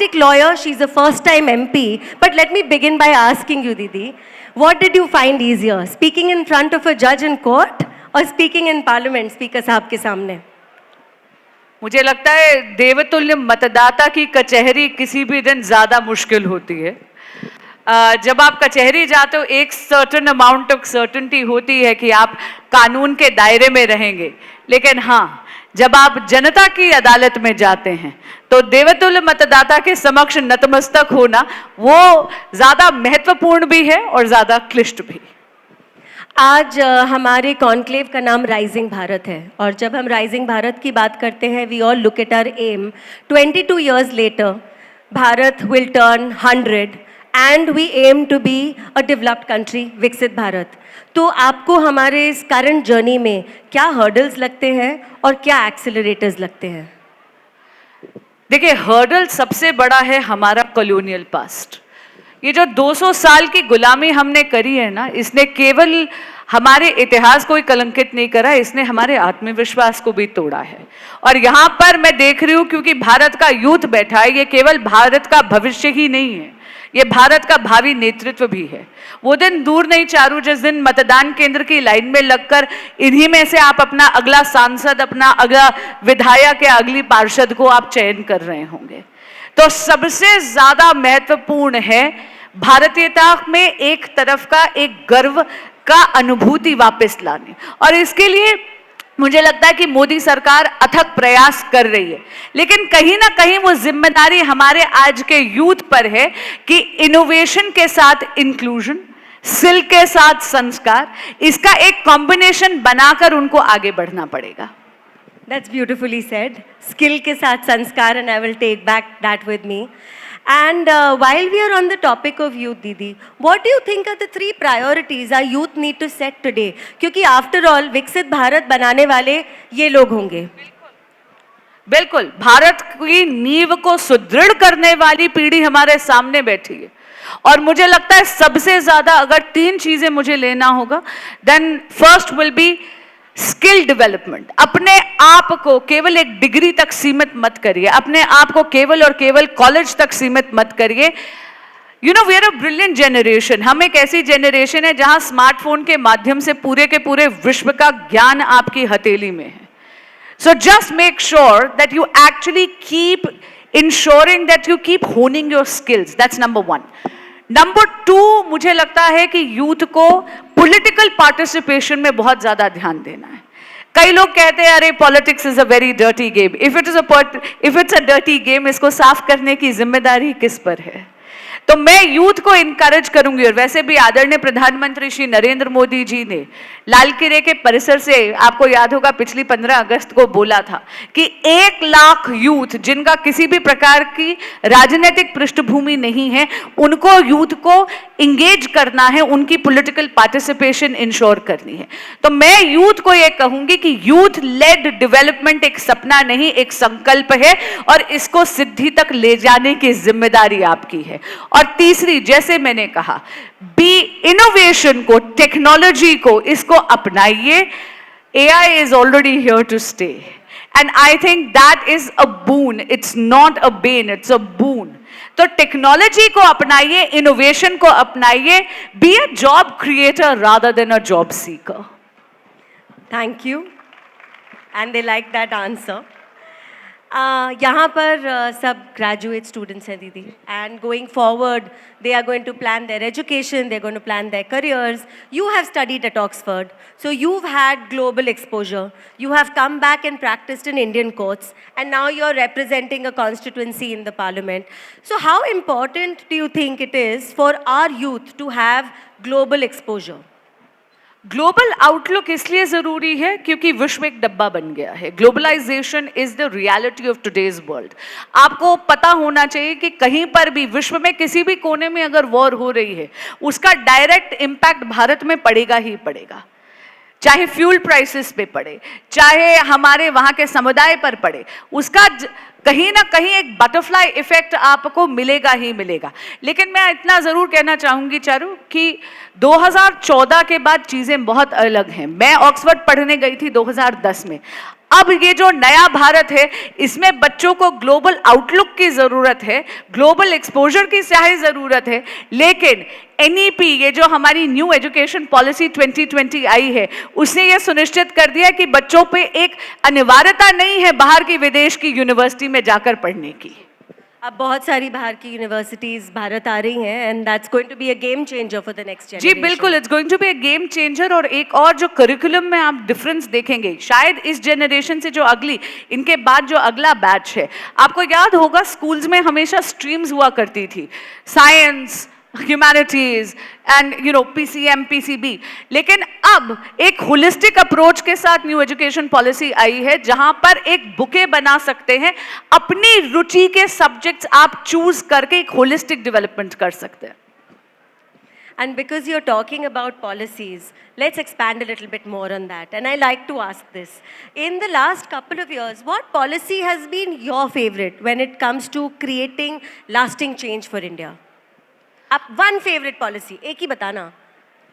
fantastic lawyer. She's a first-time MP. But let me begin by asking you, Didi, what did you find easier, speaking in front of a judge in court or speaking in parliament, Speaker साहब के सामने? मुझे लगता है देवतुल्य मतदाता की कचहरी किसी भी दिन ज्यादा मुश्किल होती है। जब आप कचहरी जाते हो एक सर्टेन अमाउंट ऑफ सर्टेनिटी होती है कि आप कानून के दायरे में रहेंगे, लेकिन हाँ, जब आप जनता की अदालत में जाते हैं तो देवतुल्य मतदाता के समक्ष नतमस्तक होना वो ज्यादा महत्वपूर्ण भी है और ज्यादा क्लिष्ट भी। आज हमारे कॉन्क्लेव का नाम राइजिंग भारत है, और जब हम राइजिंग भारत की बात करते हैं, we all look at our aim. 22 years later, Bharat will turn 100 and we aim to be a developed country, विकसित भारत। तो आपको हमारे इस करंट जर्नी में क्या हर्डल्स लगते हैं और क्या एक्सेलरेटर्स लगते हैं? देखिए, हर्डल सबसे बड़ा है हमारा कॉलोनियल पास्ट। ये जो 200 साल की गुलामी हमने करी है ना, इसने केवल हमारे इतिहास को ही कलंकित नहीं करा, इसने हमारे आत्मविश्वास को भी तोड़ा है। और यहाँ पर मैं देख रही हूँ, क्योंकि भारत का यूथ बैठा है, ये केवल भारत का भविष्य ही नहीं है, ये भारत का भावी नेतृत्व भी है। वो दिन दूर नहीं चारू जिस दिन मतदान केंद्र की लाइन में लगकर इन्हीं में से आप अपना अगला सांसद, अपना अगला विधायक या अगली पार्षद को आप चयन कर रहे होंगे। तो सबसे ज्यादा महत्वपूर्ण है भारतीयता में एक तरफ का एक गर्व का अनुभूति वापस लाने, और इसके लिए मुझे लगता है कि मोदी सरकार अथक प्रयास कर रही है। लेकिन कहीं ना कहीं वो जिम्मेदारी हमारे आज के यूथ पर है कि इनोवेशन के साथ इंक्लूजन, स्किल के साथ संस्कार, इसका एक कॉम्बिनेशन बनाकर उनको आगे बढ़ना पड़ेगा। That's beautifully said. Skill के साथ संस्कार, and I will take back that with me. And while we are on the topic of youth, Didi, what do you think are the 3 priorities our youth need to set today? क्योंकि after all, विकसित भारत बनाने वाले ये लोग होंगे। बिल्कुल, भारत की नींव को सुदृढ़ करने वाली पीढ़ी हमारे सामने बैठी है, और मुझे लगता है सबसे ज्यादा अगर 3 चीजें मुझे लेना होगा, then first will be skill development. अपने आप को केवल एक डिग्री तक सीमित मत करिए, अपने आप को केवल और केवल कॉलेज तक सीमित मत करिए। You know, we are a brilliant generation. हम एक ऐसी जनरेशन है जहां स्मार्टफोन के माध्यम से पूरे के पूरे विश्व का ज्ञान आपकी हथेली में है। So just make sure that you actually keep ensuring that you keep honing your skills. That's number 1। Number 2, मुझे लगता है कि यूथ को पॉलिटिकल पार्टिसिपेशन में बहुत ज्यादा ध्यान देना है। कई लोग कहते हैं अरे politics is a very dirty game. If it's a dirty game, इसको साफ करने की जिम्मेदारी किस पर है? तो मैं यूथ को इनकरेज करूंगी, और वैसे भी आदरणीय प्रधानमंत्री श्री नरेंद्र मोदी जी ने लाल किले के परिसर से, आपको याद होगा, पिछली 15 अगस्त को बोला था कि 1 लाख यूथ जिनका किसी भी प्रकार की राजनीतिक पृष्ठभूमि नहीं है, उनको यूथ को इंगेज करना है, उनकी पॉलिटिकल पार्टिसिपेशन इंश्योर करनी है। तो मैं यूथ को यह कहूंगी कि यूथ लेड डेवलपमेंट एक सपना नहीं, एक संकल्प है, और इसको सिद्धि तक ले जाने की जिम्मेदारी आपकी है। और तीसरी, जैसे मैंने कहा, बी इनोवेशन को, टेक्नोलॉजी को, इसको अपनाइए। AI is already here to stay, and I think that is a boon. It's not a bane, it's a boon. तो टेक्नोलॉजी को अपनाइए, इनोवेशन को अपनाइए, be a job creator rather than a job seeker. Thank you. And they like that answer. यहाँ पर सब graduate students हैं दीदी, and going forward they are going to plan their education, they are going to plan their careers. You have studied at Oxford, so you've had global exposure. You have come back and practiced in Indian courts, and now you're representing a constituency in the parliament. So how important do you think it is for our youth to have global exposure? Global outlook इसलिए जरूरी है क्योंकि विश्व एक डब्बा बन गया है। Globalization is the reality of today's world. आपको पता होना चाहिए कि कहीं पर भी विश्व में किसी भी कोने में अगर वॉर हो रही है, उसका डायरेक्ट इंपैक्ट भारत में पड़ेगा ही पड़ेगा, चाहे फ्यूल प्राइसेस पे पड़े, चाहे हमारे वहाँ के समुदाय पर पड़े, उसका कहीं ना कहीं एक बटरफ्लाई इफेक्ट आपको मिलेगा ही मिलेगा। लेकिन मैं इतना ज़रूर कहना चाहूँगी चारू कि 2014 के बाद चीज़ें बहुत अलग हैं। मैं ऑक्सफोर्ड पढ़ने गई थी 2010 में। अब ये जो नया भारत है, इसमें बच्चों को ग्लोबल आउटलुक की जरूरत है, ग्लोबल एक्सपोजर की स्याही जरूरत है, लेकिन एनईपी, ये जो हमारी न्यू एजुकेशन पॉलिसी 2020 आई है, उसने ये सुनिश्चित कर दिया कि बच्चों पे एक अनिवार्यता नहीं है बाहर की, विदेश की यूनिवर्सिटी में जाकर पढ़ने की। अब बहुत सारी बाहर की यूनिवर्सिटीज भारत आ रही हैं and that's going to be a game changer for the next G generation. बिल्कुल, it's going to be a game changer. और एक और जो करिकुलम में आप डिफरेंस देखेंगे, शायद इस जनरेशन से जो अगली, इनके बाद जो अगला बैच है, आपको याद होगा स्कूल्स में हमेशा स्ट्रीम्स हुआ करती थी, science, humanities and PCM, PCB. लेकिन अब एक होलिस्टिक अप्रोच के साथ न्यू एजुकेशन पॉलिसी आई है, जहां पर एक बुके बना सकते हैं, अपनी रुचि के सब्जेक्ट्स आप चूज करके एक होलिस्टिक डेवलपमेंट कर सकते हैं। And because you're talking about policies, let's expand a little bit more on that. And I like to ask this. In the last couple of years, what policy has been your favorite when it comes to creating lasting change for India? आप one favorite policy, एक ही बताना.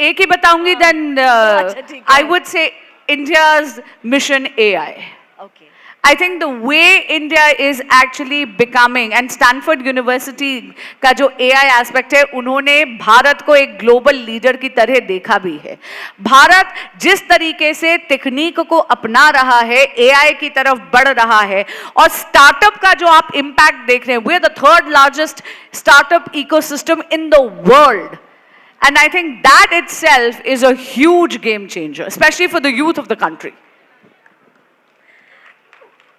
एक ही बताऊंगी, then अच्छा, ठीक है. I would say India's mission AI. Okay. I think the way India is actually becoming, and Stanford University का जो AI aspect है, उन्होंने भारत को एक ग्लोबल लीडर की तरह देखा भी है। भारत जिस तरीके से तकनीक को अपना रहा है, AI की तरफ बढ़ रहा है, और स्टार्टअप का जो आप इम्पैक्ट देख रहे हैं, we are the third largest startup ecosystem in the world. And I think that itself is a huge game changer, especially for the youth of the country.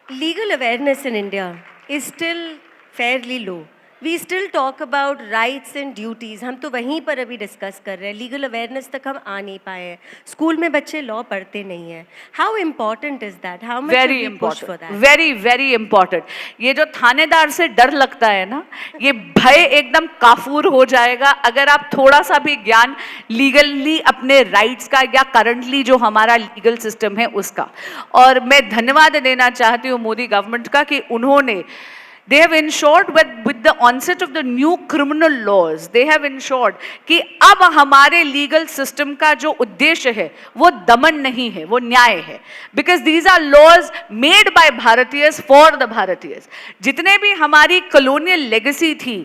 Legal awareness in India is still fairly low. We still talk about rights and duties. हम तो वहीं पर अभी discuss कर रहे हैं. Legal awareness तक हम आ नहीं पाए हैं. स्कूल में बच्चे लॉ पढ़ते नहीं हैं. How important is that? How much very we push for important, that? Very very important. ये जो थानेदार से डर लगता है ना, ये भय एकदम काफूर हो जाएगा अगर आप थोड़ा सा भी ज्ञान लीगली अपने राइट्स का, या करंटली जो हमारा लीगल सिस्टम है उसका। और मैं धन्यवाद देना चाहती हूँ मोदी गवर्नमेंट का कि उन्होंने they have ensured with the onset of the new criminal laws, they have ensured कि अब हमारे legal system का जो उद्देश्य है वो दमन नहीं है, वो न्याय है, because these are laws made by Bharatiyas for the Bharatiyas। जितने भी हमारी colonial legacy थी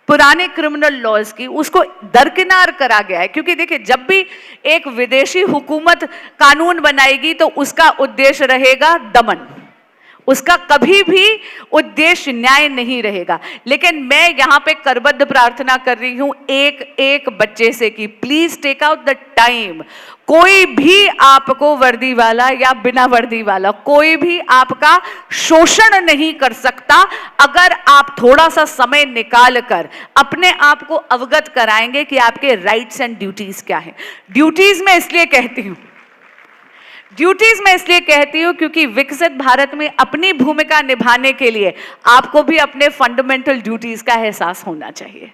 पुराने क्रिमिनल लॉज की, उसको दरकिनार करा गया है। क्योंकि देखिए, जब भी एक विदेशी हुकूमत कानून बनाएगी तो उसका उद्देश्य रहेगा दमन, उसका कभी भी उद्देश्य न्याय नहीं रहेगा। लेकिन मैं यहाँ पे करबद्ध प्रार्थना कर रही हूँ एक एक बच्चे से कि please take out the time. कोई भी आपको वर्दी वाला या बिना वर्दी वाला कोई भी आपका शोषण नहीं कर सकता अगर आप थोड़ा सा समय निकाल कर अपने आप को अवगत कराएंगे कि आपके राइट्स एंड ड्यूटीज क्या है। ड्यूटीज में इसलिए कहती हूं क्योंकि विकसित भारत में अपनी भूमिका निभाने के लिए आपको भी अपने फंडामेंटल ड्यूटीज का एहसास होना चाहिए।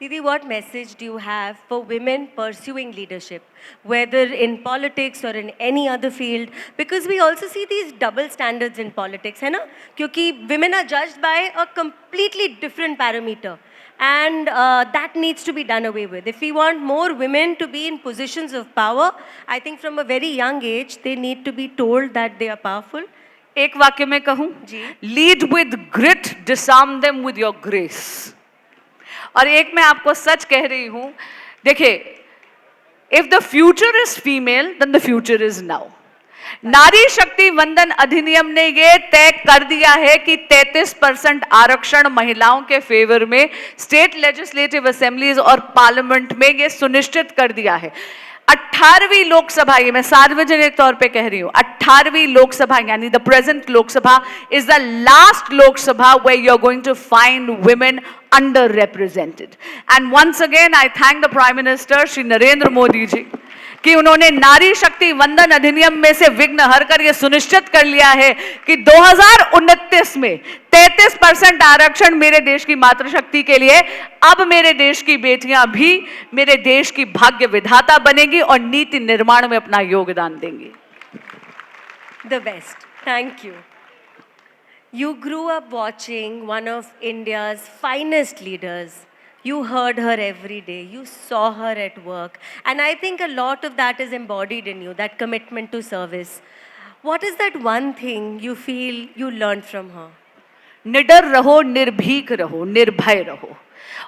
Didi, what message do you have for women pursuing leadership, whether in politics or in any other field? Because we also see these double standards in politics, है ना? क्योंकि women are judged by a completely different parameter. And that needs to be done away with. If we want more women to be in positions of power, I think from a very young age, they need to be told that they are powerful. एक वाक्य में कहूं, lead with grit, disarm them with your grace। और एक मैं आपको सच कह रही हूं, देखिए, if the future is female, then the future is now। नारी शक्ति वंदन अधिनियम ने ये तय कर दिया है कि 33% आरक्षण महिलाओं के फेवर में स्टेट लेजिस्लेटिव असेंबलीज और पार्लियामेंट में ये सुनिश्चित कर दिया है। 18वीं लोकसभा, ये मैं सार्वजनिक तौर पे कह रही हूं, 18वीं लोकसभा यानी the present Lok Sabha is the last Lok Sabha where you are going to find women underrepresented। And once again I thank the Prime Minister Shri Narendra Modi ji कि उन्होंने नारी शक्ति वंदन अधिनियम में से विघ्न हरकर यह सुनिश्चित कर लिया है कि 2029 में 33% आरक्षण मेरे देश की मातृशक्ति के लिए। अब मेरे देश की बेटियां भी मेरे देश की भाग्य विधाता बनेगी और नीति निर्माण में अपना योगदान देंगी। The best. Thank you. You grew up watching one of India's finest leaders. You heard her every day. You saw her at work. And I think a lot of that is embodied in you, that commitment to service. What is that one thing you feel you learned from her? निडर रहो, निर्भीक रहो, निर्भय रहो।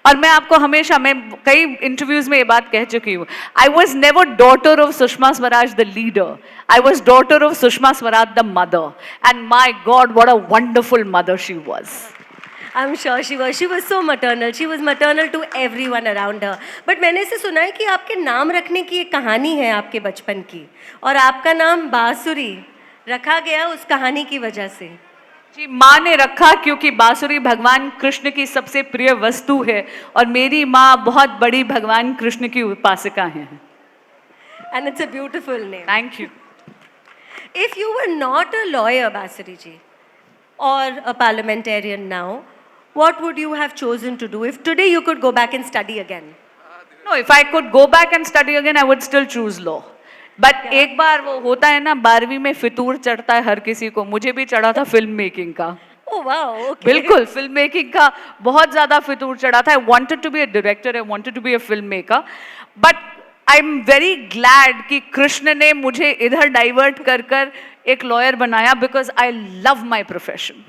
और मैं आपको हमेशा, मैं कई इंटरव्यूज में ये बात कह चुकी हूँ, I was never daughter of Sushma Swaraj the leader, I was daughter of Sushma Swaraj the mother, and my God what a wonderful mother she was. I'm sure she was. She was so maternal. She was maternal to everyone around her. But मैंने इसे सुना है कि आपके नाम रखने की एक कहानी है आपके बचपन की, और आपका नाम बांसुरी रखा गया उस कहानी की वजह से। जी, माँ ने रखा क्योंकि बांसुरी भगवान कृष्ण की सबसे प्रिय वस्तु है, और मेरी माँ बहुत बड़ी भगवान कृष्ण की उपासिका हैं। And it's a beautiful name. Thank you. If you were not a lawyer, Basuri ji, or a parliamentarian now, what would you have chosen to do if today you could go back and study again? No, if I could go back and study again, I would still choose law. But एक बार वो होता है ना, 12वीं में फितूर चढ़ता है हर किसी को, मुझे भी चढ़ा था फिल्म मेकिंग का। Oh wow, okay. बिल्कुल, फिल्म मेकिंग का बहुत ज्यादा फितूर चढ़ा था। I wanted to be a director, I wanted to be a filmmaker, but I'm very glad कि कृष्ण ने मुझे इधर डाइवर्ट कर कर एक लॉयर बनाया, because I love my profession.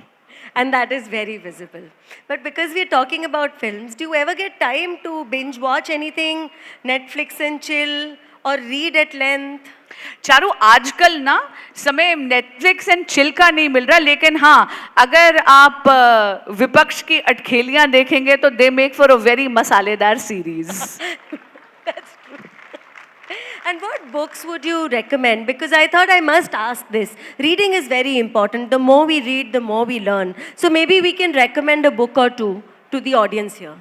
And that is very visible. But because we're talking about films, do you ever get time to binge watch anything, Netflix and chill, or read at length? Charu, आजकल ना समय Netflix and chill का नहीं मिल रहा, लेकिन हाँ, अगर आप विपक्ष की अटखेलियां देखेंगे तो they make for a very मसालेदार series. That's true. And what books would you recommend? Because I thought I must ask this. Reading is very important. The more we read, the more we learn. So maybe we can recommend a book or two to the audience here.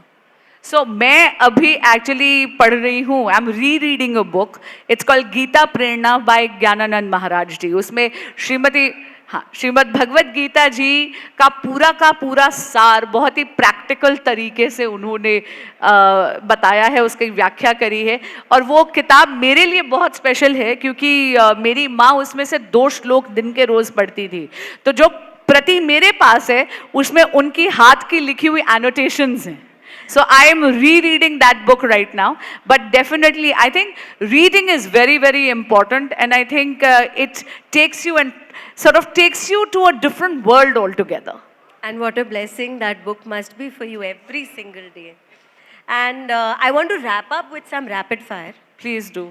So मैं अभी actually पढ़ रही हूँ, I am re reading a book, it's called Gita Prerna by Gyanananda Maharaj ji. उसमें श्रीमद् भगवत गीता जी का पूरा सार बहुत ही प्रैक्टिकल तरीके से उन्होंने बताया है, उसकी व्याख्या करी है। और वो किताब मेरे लिए बहुत स्पेशल है क्योंकि मेरी माँ उसमें से 2 श्लोक दिन के रोज पढ़ती थी, तो जो प्रति मेरे पास है उसमें उनकी हाथ की लिखी हुई एनोटेशंस हैं। So I am rereading that book right now, but definitely I think reading is very, very important, and I think it takes you and sort of takes you to a different world altogether. And what a blessing that book must be for you every single day. And I want to wrap up with some rapid fire. Please do.